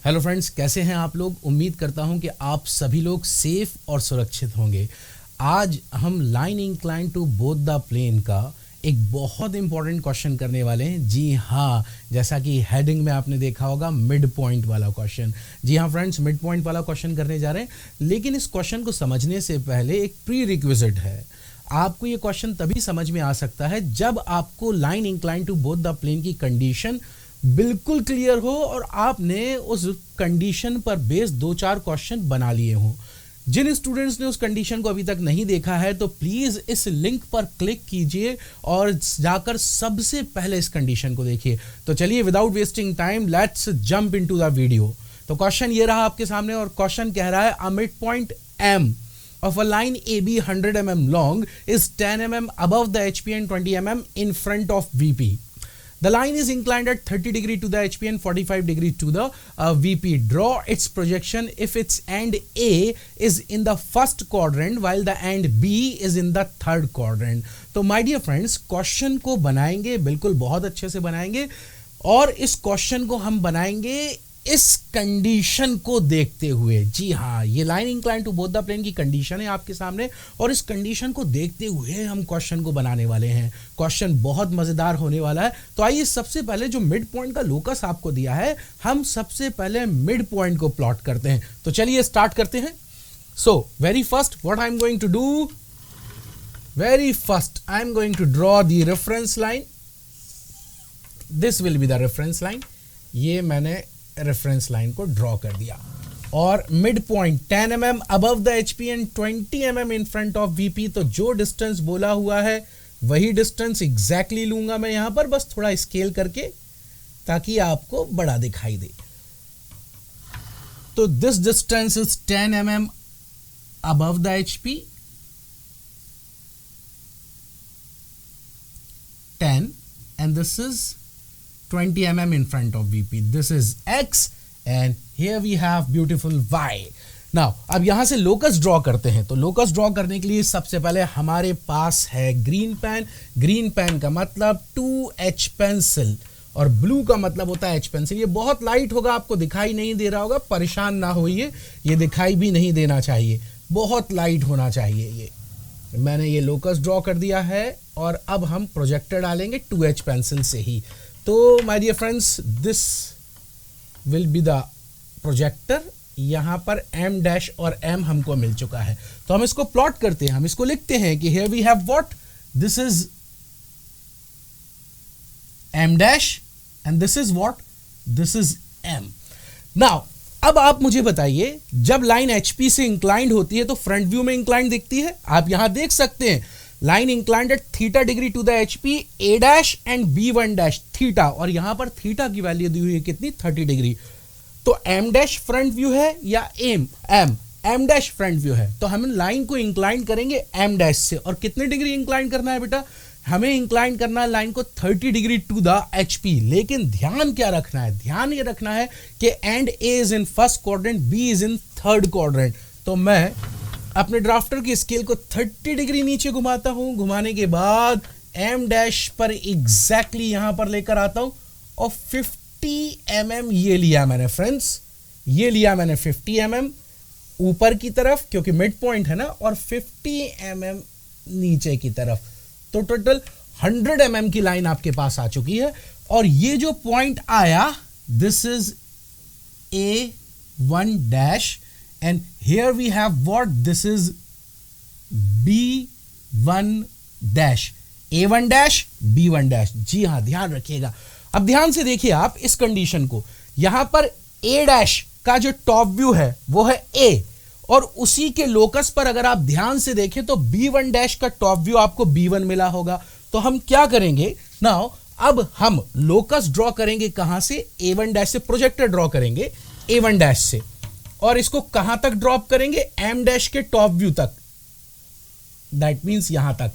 Hello friends, कैसे हैं आप लोग। उम्मीद करता हूं कि आप सभी लोग सेफ और सुरक्षित होंगे। आज हम line incline to both the plane का एक बहुत इंपॉर्टेंट क्वेश्चन करने वाले हैं। जी हाँ, जैसा कि हेडिंग में आपने देखा होगा, मिड पॉइंट वाला क्वेश्चन। जी हाँ फ्रेंड्स, मिड पॉइंट वाला क्वेश्चन करने जा रहे हैं। लेकिन इस क्वेश्चन को समझने से पहले एक प्री रिक्विजिट है। आपको ये क्वेश्चन तभी समझ में आ सकता है जब आपको line incline to both the plane की कंडीशन बिल्कुल क्लियर हो और आपने उस कंडीशन पर बेस 2-4 क्वेश्चन बना लिए हों। जिन स्टूडेंट्स ने उस कंडीशन को अभी तक नहीं देखा है तो प्लीज इस लिंक पर क्लिक कीजिए और जाकर सबसे पहले इस कंडीशन को देखिए। तो चलिए without wasting time let's jump into the video. तो क्वेश्चन ये रहा आपके सामने और क्वेश्चन कह रहा है a mid point M of a line AB 100 mm long is 10 mm above the HP and 20 mm in front of VP. The line is inclined at 30 degree to the HP and 45 degree to the VP. Draw its projection if its end A is in the first quadrant while the end B is in the third quadrant. तो my dear friends, question को बनाएंगे, बिल्कुल बहुत अच्छे से बनाएंगे और इस क्वेश्चन को हम बनाएंगे इस कंडीशन को देखते हुए। जी हाँ, ये line incline to both the plane की कंडीशन है आपके सामने और इस कंडीशन को देखते हुए हम क्वेश्चन को बनाने वाले हैं। क्वेश्चन बहुत मजेदार होने वाला है। तो आइए सबसे पहले जो मिड पॉइंट का लोकस आपको दिया है, हम सबसे पहले मिड पॉइंट को प्लॉट करते हैं। तो चलिए स्टार्ट करते हैं। So very first what I am going to do, very first I am going to draw the reference line. This will be the reference line. ये मैंने रेफरेंस लाइन को ड्रॉ कर दिया और mid point 10 mm above the HP and 20 mm in front of VP। तो जो distance बोला हुआ है वही डिस्टेंस एग्जैक्टली लूंगा मैं यहां पर, बस थोड़ा स्केल करके ताकि आपको बड़ा दिखाई दे। तो this distance is 10 mm above the HP, 10, and this is 20 mm in front of VP. This is X and here we have beautiful Y. Now, अब यहां से लोकस ड्रॉ करते हैं। तो लोकस ड्रॉ करने के लिए सबसे पहले हमारे पास है ग्रीन पेन। ग्रीन पेन का मतलब 2H पेंसिल और ब्लू का मतलब होता है H पेंसिल। ये बहुत लाइट होगा, आपको दिखाई नहीं दे रहा होगा, परेशान ना होइए, ये दिखाई भी नहीं देना चाहिए, बहुत लाइट होना चाहिए। ये मैंने ये लोकस ड्रॉ कर दिया है और अब हम प्रोजेक्टर डालेंगे 2H पेंसिल से ही। तो my dear friends, this will be the projector. यहां पर M डैश और M हमको मिल चुका है। तो हम इसको प्लॉट करते हैं, हम इसको लिखते हैं कि here we have what, this is M dash and this is what, this is M। Now अब आप मुझे बताइए, जब लाइन HP से इंक्लाइंड होती है तो फ्रंट व्यू में इंक्लाइंड दिखती है। आप यहां देख सकते हैं line inclined at theta degree to the HP, A dash and B1 dash theta, और यहां पर थीटा की वैल्यू दी हुई है कितनी, 30 डिग्री। तो M डैश फ्रंट व्यू है या M डैश फ्रंट व्यू है। तो हम लाइन को इंक्लाइंड करेंगे M डैश से। और कितने डिग्री इंक्लाइंड करना है बेटा, हमें इंक्लाइंड करना है लाइन को 30 डिग्री टू द HP। लेकिन ध्यान क्या रखना है, ध्यान ये रखना है कि and A is in first quadrant, B is in third quadrant. तो मैं अपने ड्राफ्टर की स्केल को 30 डिग्री नीचे घुमाता हूं। घुमाने के बाद M डैश पर एग्जैक्टली यहां पर लेकर आता हूं और 50 mm ये लिया मैंने फ्रेंड्स, ये लिया मैंने 50 mm ऊपर की तरफ क्योंकि मिड पॉइंट है ना, और 50 mm नीचे की तरफ। तो टोटल 100 mm की लाइन आपके पास आ चुकी है। और ये जो पॉइंट आया, this is A1 dash and here we have what, this is B1 dash, A1 dash, B1 dash। जी हां, ध्यान रखिएगा। अब ध्यान से देखिए आप इस कंडीशन को, यहां पर A डैश का जो टॉप व्यू है वो है A, और उसी के लोकस पर अगर आप ध्यान से देखें तो B1 डैश का टॉप व्यू आपको B1 मिला होगा। तो हम क्या करेंगे नाउ, अब हम लोकस ड्रॉ करेंगे कहां से, A1 डैश से प्रोजेक्टर ड्रॉ करेंगे A1 डैश से, और इसको कहां तक ड्रॉप करेंगे, M डैश के टॉप व्यू तक। दैट मींस यहां तक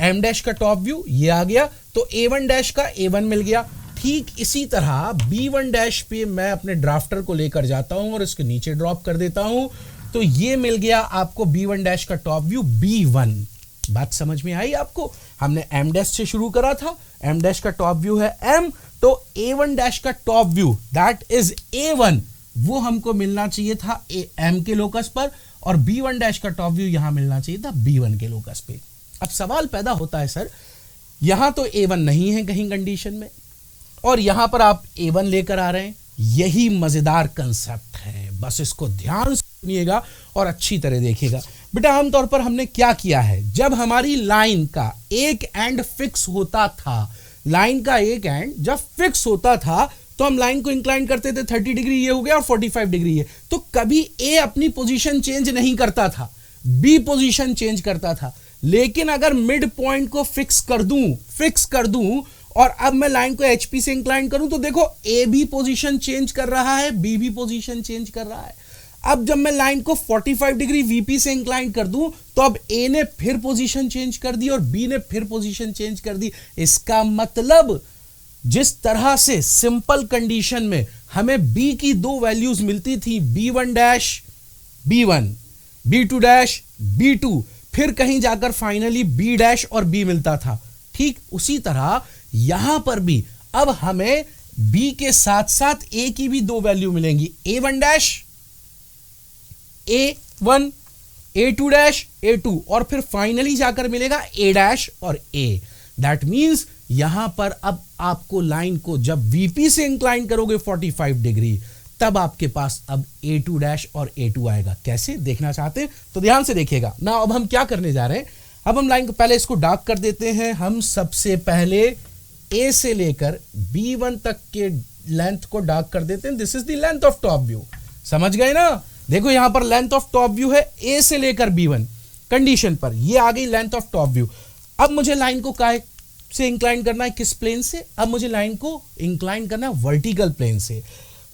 M डैश का टॉप व्यू ये आ गया, तो A1 डैश का A1 मिल गया। ठीक इसी तरह B1 डैश पे मैं अपने ड्राफ्टर को लेकर जाता हूं और इसके नीचे ड्रॉप कर देता हूं, तो ये मिल गया आपको B1 डैश का टॉप व्यू B1। बात समझ में आई आपको? हमने M डैश से शुरू करा था, M डैश का टॉप व्यू है M, तो A1 डैश का top view that is A1 वो हमको मिलना चाहिए था एम के लोकस पर, और B1 डैश का टॉप व्यू यहां मिलना चाहिए था B1 के लोकस पे। अब सवाल पैदा होता है सर, यहां तो A1 नहीं है कहीं कंडीशन में, और यहां पर आप A1 लेकर आ रहे हैं। यही मजेदार कंसेप्ट है, बस इसको ध्यान से सुनिएगा और अच्छी तरह देखिएगा। बेटा आमतौर पर हमने क्या किया है, जब हमारी लाइन का एक एंड फिक्स होता था, लाइन का एक एंड जब फिक्स होता था तो हम लाइन को इंक्लाइन करते थे 30 डिग्री ये हो गया और 45 डिग्री ये, तो कभी ए अपनी पोजीशन चेंज नहीं करता था, बी पोजीशन चेंज करता था। लेकिन अगर मिड पॉइंट को फिक्स कर दूं और अब मैं लाइन को एचपी से इंक्लाइन करूं तो देखो ए भी पोजीशन चेंज कर रहा है, बी भी पोजीशन चेंज कर रहा है। अब जब मैं लाइन को 45 डिग्री वीपी से इंक्लाइन कर दूं तो अब ए ने फिर पोजीशन चेंज कर दी और बी ने फिर पोजीशन चेंज कर दी। इसका मतलब जिस तरह से सिंपल कंडीशन में हमें बी की दो वैल्यूज मिलती थी, B1 dash B1, B2 dash B2, फिर कहीं जाकर फाइनली B डैश और B मिलता था, ठीक उसी तरह यहां पर भी अब हमें B के साथ साथ A की भी दो वैल्यू मिलेंगी, A1 dash A1, A2 dash A2, और फिर फाइनली जाकर मिलेगा A डैश और A। दैट मींस यहां पर अब आपको लाइन को जब VP से इंक्लाइन करोगे 45 डिग्री, तब आपके पास अब A2 डैश और A2 आएगा। कैसे देखना चाहते हैं तो ध्यान से देखिएगा ना। अब हम क्या करने जा रहे हैं, अब हम लाइन को पहले इसको डार्क कर देते हैं। हम सबसे पहले A से लेकर B1 तक के लेंथ को डार्क कर देते हैं। This is the length of top view, समझ गए ना। देखो यहां पर लेंथ ऑफ टॉप व्यू है A से लेकर B1 कंडीशन पर, ये आ गई लेंथ ऑफ टॉप व्यू। अब मुझे लाइन को काय से इंक्लाइन करना है, किस प्लेन से, अब मुझे लाइन को इंक्लाइन करना है वर्टिकल प्लेन से।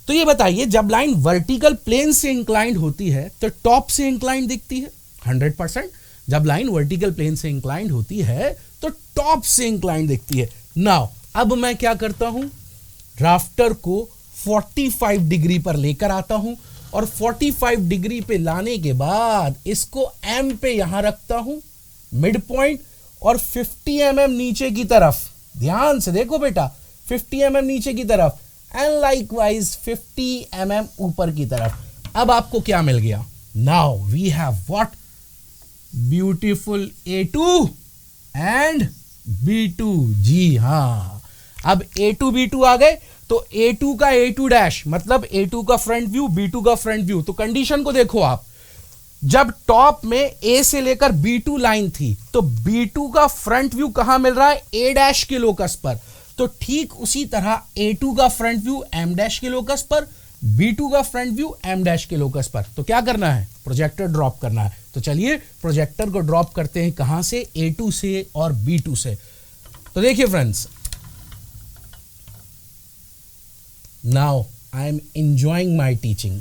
तो ये बताइए, जब लाइन वर्टिकल प्लेन से इंक्लाइंड होती है तो टॉप से इंक्लाइंड दिखती है 100%। जब लाइन वर्टिकल प्लेन से इंक्लाइंड होती है तो टॉप से इंक्लाइंड दिखती है। नाउ अब मैं क्या करता हूं, राफ्टर को 45 डिग्री पर लेकर आता हूं और 45 डिग्री पे लाने के बाद इसको एम पे यहां रखता हूं मिड पॉइंट, और 50 mm नीचे की तरफ, ध्यान से देखो बेटा, 50 mm नीचे की तरफ एंड लाइकवाइज 50 mm ऊपर की तरफ। अब आपको क्या मिल गया, now we have what, beautiful A2 and B2। जी हां, अब A2 B2 आ गए तो A2 का A2 डैश मतलब A2 का फ्रंट व्यू, B2 का फ्रंट व्यू। तो कंडीशन को देखो आप, जब टॉप में A से लेकर B2 लाइन थी तो B2 का फ्रंट व्यू कहां मिल रहा है, A डैश के लोकस पर। तो ठीक उसी तरह A2 का फ्रंट व्यू M डैश के लोकस पर, B2 का फ्रंट व्यू M डैश के लोकस पर। तो क्या करना है, प्रोजेक्टर ड्रॉप करना है। तो चलिए प्रोजेक्टर को ड्रॉप करते हैं, कहां से, A2 से और B2 से। तो देखिए friends, now I am enjoying my teaching.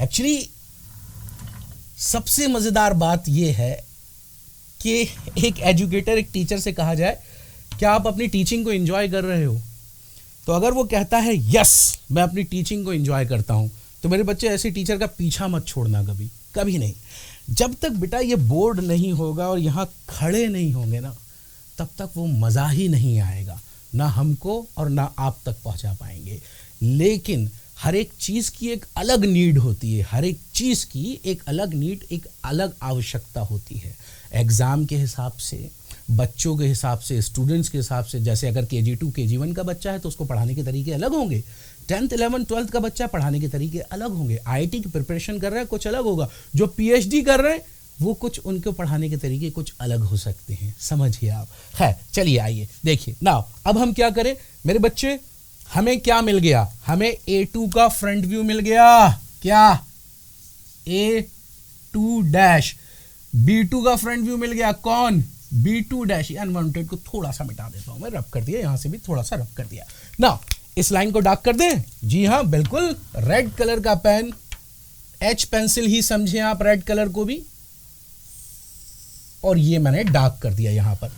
Actually सबसे मजेदार बात यह है कि एक एजुकेटर, एक टीचर से कहा जाए क्या आप अपनी टीचिंग को एंजॉय कर रहे हो, तो अगर वो कहता है यस मैं अपनी टीचिंग को एंजॉय करता हूं, तो मेरे बच्चे ऐसे टीचर का पीछा मत छोड़ना, कभी कभी नहीं। जब तक बेटा ये बोर्ड नहीं होगा और यहां खड़े नहीं होंगे ना, तब तक वो मजा ही नहीं आएगा, ना हमको और ना आप तक पहुंचा पाएंगे। लेकिन हर एक चीज की एक अलग नीड होती है, हर एक चीज की एक अलग नीड, एक अलग आवश्यकता होती है। एग्जाम के हिसाब से, बच्चों के हिसाब से, स्टूडेंट्स के हिसाब से। जैसे अगर KG2 KG1 का बच्चा है तो उसको पढ़ाने के तरीके अलग होंगे, 10th 11th 12th का बच्चा पढ़ाने के तरीके अलग होंगे, IIT की प्रिपरेशन कर रहा है कुछ अलग होगा, जो PhD कर रहे हैं वो कुछ, उनको पढ़ाने के तरीके कुछ अलग हो सकते हैं, समझिए आप। है, चलिए आइए देखिए। नाउ अब हम क्या करें मेरे बच्चे, हमें क्या मिल गया, हमें A2 का फ्रंट व्यू मिल गया, क्या, A2 डैश। B2 का फ्रंट व्यू मिल गया, कौन, B2 डैश। अनवांटेड को थोड़ा सा मिटा देता हूं मैं, रब कर दिया, यहां से भी थोड़ा सा रब कर दिया। ना इस लाइन को डार्क कर दें, जी हां बिल्कुल, रेड कलर का पेन, H पेंसिल ही समझे आप रेड कलर को भी, और ये मैंने डार्क कर दिया यहां पर।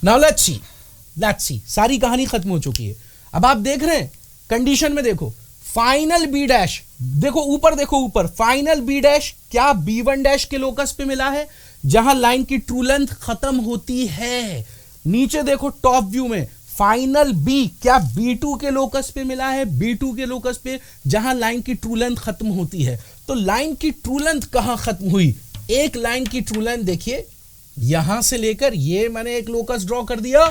नाउ लेट्स सी, सारी कहानी खत्म हो चुकी है। अब आप देख रहे हैं कंडीशन में, देखो फाइनल B डैश, देखो ऊपर, देखो ऊपर, फाइनल B डैश क्या B1 डैश के लोकस पे मिला है, जहां लाइन की ट्रू लेंथ खत्म होती है। नीचे देखो टॉप व्यू में फाइनल बी क्या B2 के लोकस पे मिला है, B2 के लोकस पे जहां लाइन की ट्रू लेंथ खत्म होती है। तो लाइन की ट्रू लेंथ कहां खत्म हुई, एक लाइन की ट्रू लेंथ देखिए यहां से लेकर ये मैंने एक लोकस ड्रॉ कर दिया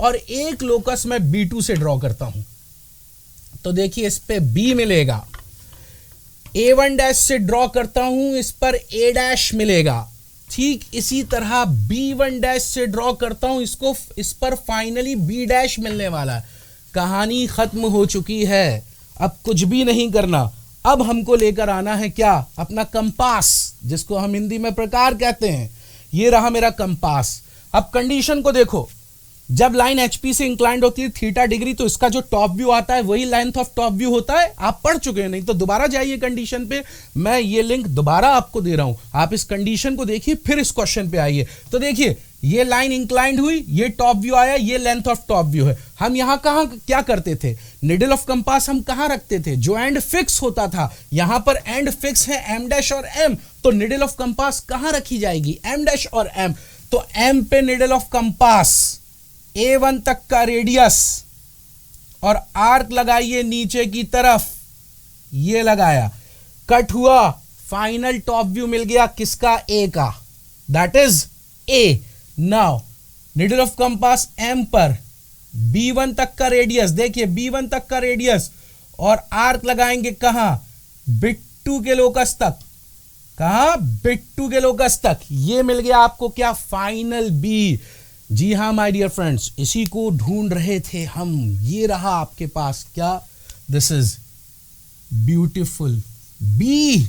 और एक लोकस मैं B2 से ड्रॉ करता हूं। तो देखिए इस पे B मिलेगा, A1 डैश से ड्रॉ करता हूं, इस पर A डैश मिलेगा। ठीक इसी तरह B1 डैश से ड्रॉ करता हूं, इसको इस पर फाइनली B डैश मिलने वाला है। कहानी खत्म हो चुकी है, अब कुछ भी नहीं करना। अब हमको लेकर आना है क्या, अपना कंपास, जिसको हम हिंदी में प्रकार कहते हैं। ये रहा मेरा कंपास। अब कंडीशन को देखो, जब लाइन HP से इंक्लाइंड होती है थीटा डिग्री, तो इसका जो टॉप व्यू आता है वही लेंथ ऑफ टॉप व्यू होता है। आप पढ़ चुके हैं, नहीं तो दोबारा जाइए कंडीशन पे, मैं ये लिंक दोबारा आपको दे रहा हूं, आप इस कंडीशन को देखिए फिर इस क्वेश्चन पे आइए। तो देखिए ये लाइन इंक्लाइंड हुई, ये टॉप व्यू आया, ये लेंथ ऑफ टॉप व्यू है। हम यहां कहां क्या करते थे, निडल ऑफ कंपास हम कहां रखते थे, जो एंड फिक्स होता था। यहां पर एंड फिक्स है M डैश और M, तो निडल ऑफ कंपास कहां रखी जाएगी, M डैश और M। तो M पे निडल ऑफ कंपास, A1 तक का रेडियस और आर्क लगाइए नीचे की तरफ, ये लगाया, कट हुआ, फाइनल टॉप व्यू मिल गया किसका, A का, that is A। Now needle of compass M पर B1 तक का रेडियस, देखिए B1 तक का रेडियस और आर्क लगाएंगे कहां, B2 के लोकस तक, कहां, B2 के लोकस तक। ये मिल गया आपको क्या, फाइनल B। जी हां माय डियर फ्रेंड्स, इसी को ढूंढ रहे थे हम। ये रहा आपके पास क्या, दिस इज ब्यूटीफुल B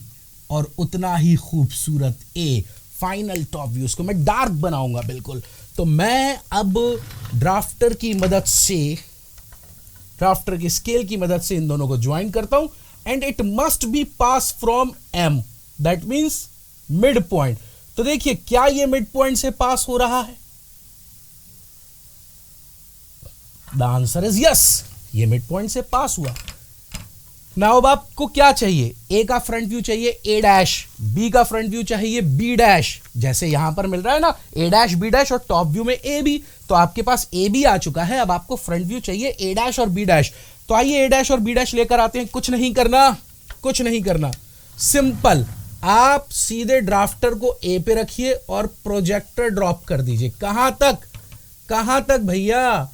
और उतना ही खूबसूरत A, फाइनल टॉप व्यू। इसको मैं डार्क बनाऊंगा बिल्कुल। तो मैं अब ड्राफ्टर की मदद से, ड्राफ्टर की स्केल की मदद से इन दोनों को ज्वाइन करता हूं, and it must be pass from M, that means mid point. तो देखिए क्या ये मिड पॉइंट से पास हो रहा है, द आंसर इज यस, ये मिड पॉइंट से पास हुआ। नाउ अब आपको क्या चाहिए, ए का फ्रंट व्यू चाहिए A डैश, बी का फ्रंट व्यू चाहिए B डैश, जैसे यहां पर मिल रहा है ना A डैश B डैश और टॉप व्यू में AB, तो आपके पास AB आ चुका है। अब आपको फ्रंट व्यू चाहिए A डैश और B डैश। तो आइए A डैश और B डैश लेकर आते हैं। कुछ नहीं करना, कुछ नहीं करना, सिंपल, आप सीधे ड्राफ्टर को A पे रखिए और प्रोजेक्टर ड्रॉप कर दीजिए। कहां तक, कहां तक भैया,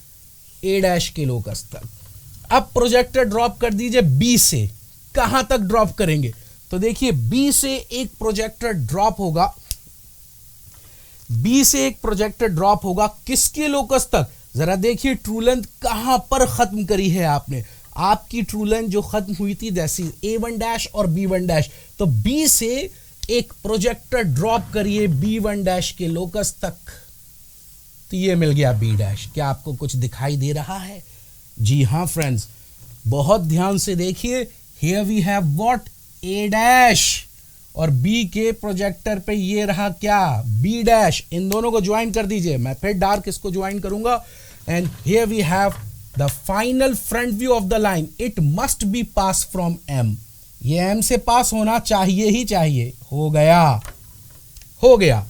A डैश के लोकस तक। अब प्रोजेक्टर ड्रॉप कर दीजिए B से, कहां तक ड्रॉप करेंगे, तो देखिए B से एक प्रोजेक्टर ड्रॉप होगा, B से एक प्रोजेक्टर ड्रॉप होगा किसके लोकस तक, जरा देखिए ट्रू लेंथ कहां पर खत्म करी है आपने। आपकी ट्रू लेंथ जो खत्म हुई थी जैसी A1 डैश और B1 डैश, तो B से एक प्रोजेक्टर ड्रॉप करिए B1 डैश के लोकस तक, तो ये मिल गया B डैश। क्या आपको कुछ दिखाई दे रहा है? जी हां फ्रेंड्स, बहुत ध्यान से देखिए। Here we have what, A dash और B के प्रोजेक्टर पे ये रहा क्या, B डैश। इन दोनों को ज्वाइन कर दीजिए, मैं फिर डार्क इसको ज्वाइन करूंगा, and here we have the final front view of the line. It must be pass from M, ये M से पास होना चाहिए ही चाहिए। हो गया, हो गया।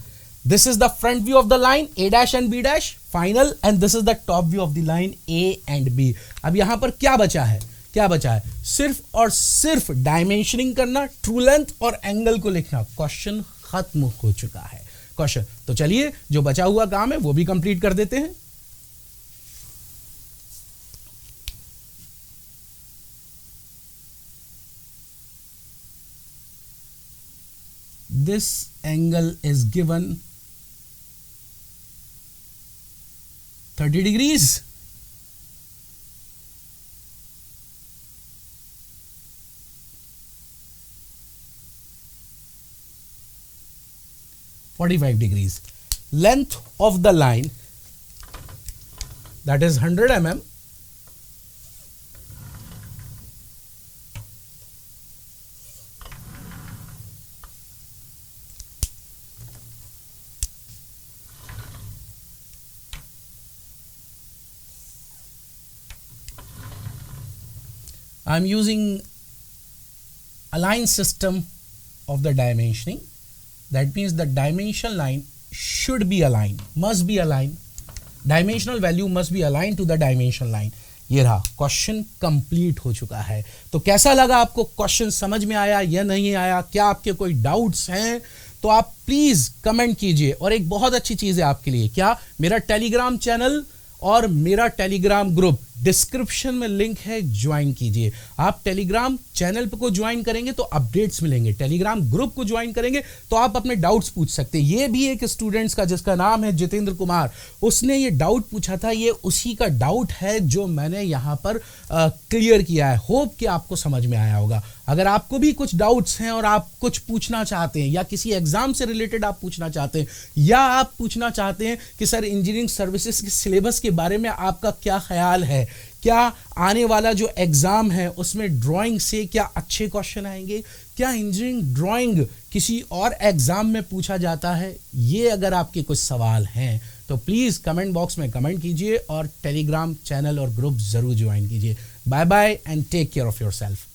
This is the front view of the line A dash and B dash final, and this is the top view of the line A and B. अब यहां पर क्या बचा है, क्या बचा है, सिर्फ और सिर्फ डायमेंशनिंग करना, ट्रू लेंथ और एंगल को लिखना। क्वेश्चन खत्म हो चुका है क्वेश्चन। तो चलिए जो बचा हुआ काम है वो भी कंप्लीट कर देते हैं। This angle is given 30 degrees. (45 degrees). Length of the line, that is 100 mm. I'm using align system of the dimensioning. That means the dimension line should be aligned, must be aligned. Dimensional value must be align to the dimensional line. ये रहा, question complete हो चुका है। तो कैसा लगा आपको, question समझ में आया या नहीं आया, क्या आपके कोई डाउट्स हैं, तो आप प्लीज कमेंट कीजिए। और एक बहुत अच्छी चीज है आपके लिए, क्या, मेरा टेलीग्राम चैनल और मेरा टेलीग्राम ग्रुप डिस्क्रिप्शन में लिंक है, ज्वाइन कीजिए। आप टेलीग्राम चैनल को ज्वाइन करेंगे तो अपडेट्स मिलेंगे, टेलीग्राम ग्रुप को ज्वाइन करेंगे तो आप अपने डाउट्स पूछ सकते हैं। ये भी एक स्टूडेंट्स का जिसका नाम है जितेंद्र कुमार, उसने ये डाउट पूछा था, ये उसी का डाउट है जो मैंने यहाँ पर क्लियर किया है। होप कि आपको समझ में आया होगा। अगर आपको भी कुछ डाउट्स हैं और आप कुछ पूछना चाहते हैं या किसी एग्जाम से रिलेटेड आप पूछना चाहते हैं, या आप पूछना चाहते हैं कि सर इंजीनियरिंग सर्विसेज के सिलेबस के बारे में आपका क्या ख्याल है, क्या आने वाला जो एग्जाम है उसमें ड्राइंग से क्या अच्छे क्वेश्चन आएंगे, क्या इंजीनियरिंग ड्राइंग किसी और एग्जाम में पूछा जाता है, ये अगर आपके कुछ सवाल हैं तो प्लीज कमेंट बॉक्स में कमेंट कीजिए और टेलीग्राम चैनल और ग्रुप जरूर ज्वाइन कीजिए। Bye bye and take care of yourself.